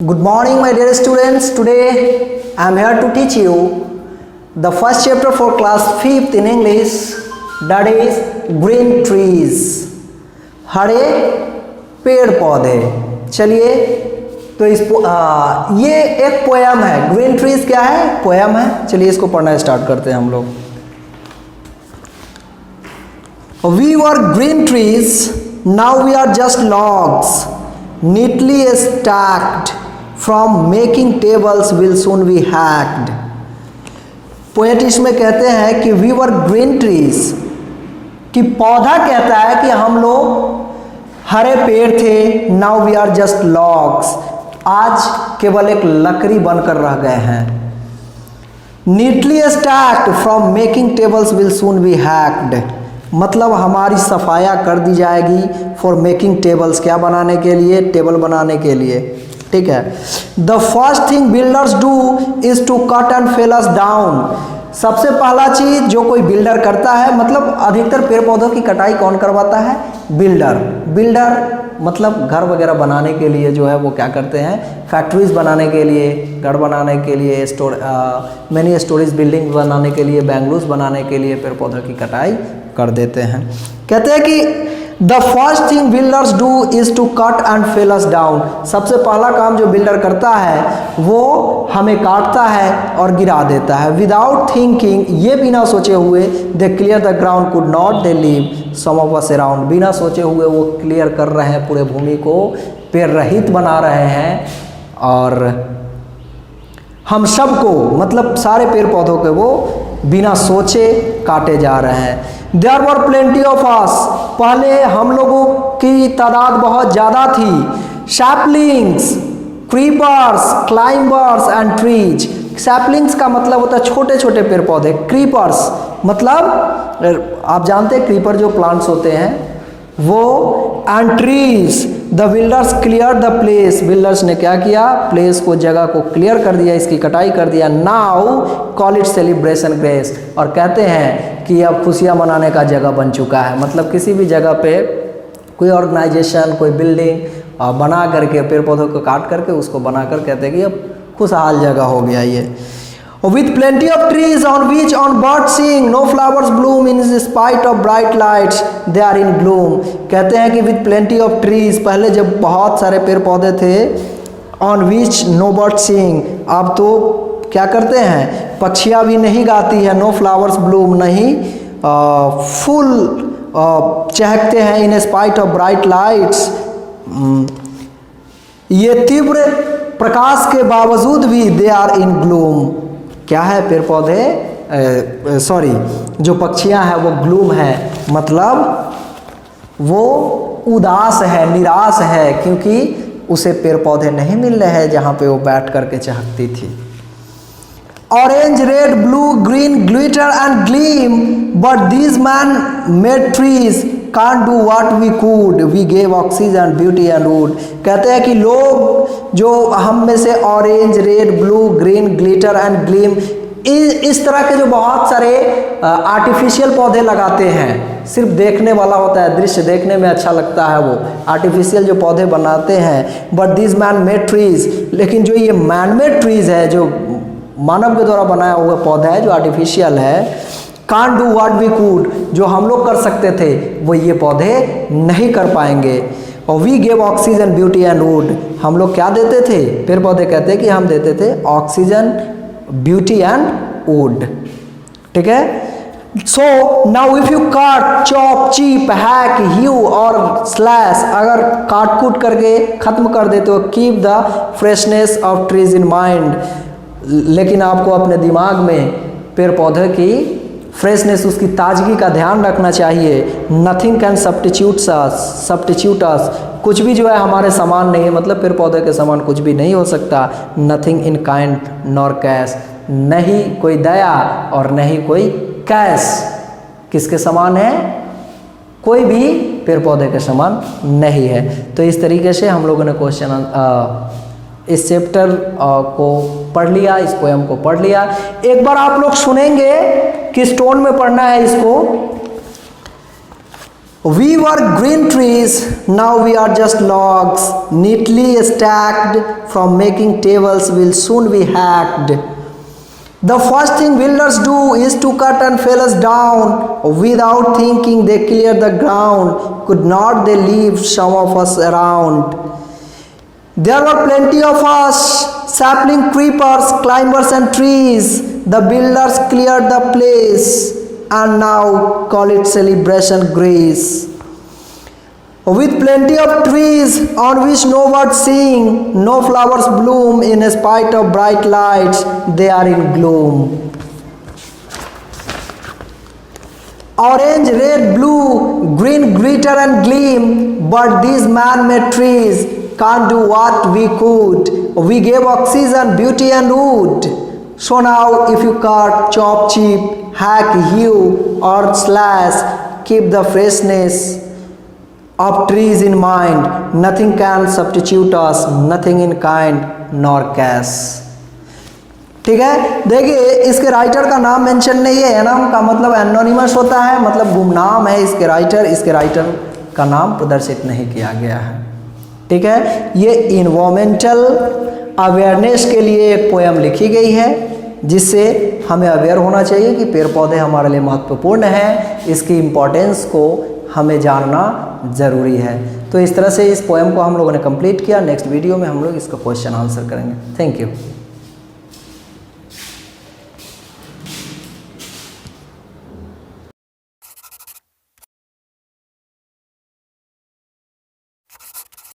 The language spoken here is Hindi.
Good morning, my dear students. Today I am here to teach you the first chapter for class 5th in English, that is green trees. हरे पेड़ पौधे. चलिए तो ये एक पोयम है. ग्रीन ट्रीज क्या है? पोयम है. चलिए इसको पढ़ना स्टार्ट करते हैं हम लोग. We were green trees, now we are just logs, neatly stacked. From making tables will soon be hacked. Poet इसमें कहते हैं कि we were green trees, कि पौधा कहता है कि हम लोग हरे पेड़ थे. Now we are just logs, आज केवल एक लकड़ी बनकर रह गए हैं. Neatly stacked from making tables will soon be hacked, मतलब हमारी सफाया कर दी जाएगी. फॉर मेकिंग टेबल्स, क्या बनाने के लिए? टेबल बनाने के लिए. ठीक है. The first thing builders do is to cut and fell us down. सबसे पहला चीज जो कोई बिल्डर करता है, मतलब अधिकतर पेड़ पौधों की कटाई कौन करवाता है? बिल्डर. बिल्डर मतलब घर वगैरह बनाने के लिए जो है वो क्या करते हैं? फैक्ट्रीज बनाने के लिए, घर बनाने के लिए, मैनी स्टोरेज बिल्डिंग बनाने के लिए, बैंगलोज बनाने के लिए पेड़ पौधों की कटाई कर देते हैं. कहते हैं कि the first thing builders do is to cut and fell us down. सबसे पहला काम जो बिल्डर करता है वो हमें काटता है और गिरा देता है. विदाउट थिंकिंग, ये बिना सोचे हुए, they clear the ground could not they leave some of us around. बिना सोचे हुए वो क्लियर कर रहे हैं पूरे भूमि को, पेड़ रहित बना रहे हैं और हम सबको, मतलब सारे पेड़ पौधों के वो बिना सोचे काटे जा रहे हैं. There were plenty of us, पहले हम लोगों की तादाद बहुत ज़्यादा थी. Saplings, creepers, climbers and trees. Saplings का मतलब होता है छोटे छोटे पेड़ पौधे. क्रीपर्स मतलब आप जानते हैं क्रीपर जो प्लांट्स होते हैं वो. And trees. The builders clear the place, builders ने क्या किया? प्लेस को, जगह को क्लियर कर दिया, इसकी कटाई कर दिया. Now call it celebration grace, और कहते हैं कि अब खुशियाँ मनाने का जगह बन चुका है. मतलब किसी भी जगह पे कोई ऑर्गेनाइजेशन, कोई बिल्डिंग बना करके, पेड़ पौधों को काट करके उसको बनाकर कहते हैं कि अब खुशहाल जगह हो गया ये. With plenty of trees on which on birds sing, no flowers bloom in spite of bright lights, they are in gloom. कहते हैं कि with plenty of trees, पहले जब बहुत सारे पेड़ पौधे थे, on which no birds sing, अब तो क्या करते हैं? पक्षियाँ भी नहीं गाती है. no flowers bloom, नहीं फूल चहकते हैं. in spite of bright lights, ये तीव्र प्रकाश के बावजूद भी they are in gloom. क्या है? पेड़ पौधे, सॉरी, जो पक्षियां हैं वो ग्लूम है, मतलब वो उदास है, निराश है, क्योंकि उसे पेड़ पौधे नहीं मिल रहे हैं जहां पे वो बैठ करके चहकती थी. Orange, red, blue, green, glitter and gleam, but these man made trees can't do what we could, we gave oxygen, beauty and wood. कहते हैं कि लोग जो हम में से orange, red, blue, green, glitter and gleam, इस तरह के जो बहुत सारे आर्टिफिशियल पौधे लगाते हैं, सिर्फ देखने वाला होता है, दृश्य देखने में अच्छा लगता है, वो आर्टिफिशियल जो पौधे बनाते हैं. But this man made trees, लेकिन जो ये मैन मेड ट्रीज है, जो मानव के द्वारा बनाया हुआ पौधा है, जो आर्टिफिशियल है, can't do what we could, जो हम लोग कर सकते थे वो ये पौधे नहीं कर पाएंगे. और we gave oxygen, beauty and wood, हम लोग क्या देते थे? पेड़ पौधे कहते हैं कि हम देते थे ऑक्सीजन, ब्यूटी एंड वुड. ठीक है. सो नाउ इफ यू काट, चॉप, चीप, हैक, ह्यू और स्लैश, अगर काट कूट करके खत्म कर देते हो, keep the freshness of trees in mind, लेकिन आपको अपने दिमाग में पेड़ पौधे की फ्रेशनेस, उसकी ताजगी का ध्यान रखना चाहिए. नथिंग कैन सब्स्टिट्यूट अस, कुछ भी जो है हमारे समान नहीं है, मतलब पेड़ पौधे के समान कुछ भी नहीं हो सकता. Nothing in kind nor cash, नहीं कोई दया और नहीं कोई कैश. किसके समान है? कोई भी पेड़ पौधे के समान नहीं है. तो इस तरीके से हम लोगों ने क्वेश्चन इस चैप्टर को पढ़ लिया, इस पोएम को पढ़ लिया. एक बार आप लोग सुनेंगे, किस टोन में पढ़ना है इसको. We were green trees, now we are just logs, neatly stacked, from making tables will soon be hacked. The first thing builders do is to cut and fell us down. Without thinking they clear the ground. Could not they leave some of us around? There were plenty of us, sapling, creepers, climbers and trees. The builders cleared the place and now call it celebration grace. With plenty of trees on which no birds sing, no flowers bloom in spite of bright lights, they are in gloom. Orange, red, blue, green glitter and gleam, but these man-made trees can't do what we could. We gave oxygen, beauty and wood. So now if you cut, chop, chip, hack, hew or slash, keep the freshness of trees in mind. Nothing can substitute us, nothing in kind nor cash. ठीक है, देखिए इसके राइटर का नाम मेंशन नहीं है, नाम का मतलब एनोनिमस होता है, मतलब गुमनाम है इसके राइटर का नाम प्रदर्शित नहीं किया गया है। ठीक है, ये इन्वायरमेंटल अवेयरनेस के लिए एक पोएम लिखी गई है जिससे हमें अवेयर होना चाहिए कि पेड़ पौधे हमारे लिए महत्वपूर्ण हैं, इसकी इम्पोर्टेंस को हमें जानना ज़रूरी है। तो इस तरह से इस पोएम को हम लोगों ने कंप्लीट किया। नेक्स्ट वीडियो में हम लोग इसका क्वेश्चन आंसर करेंगे। Thank you.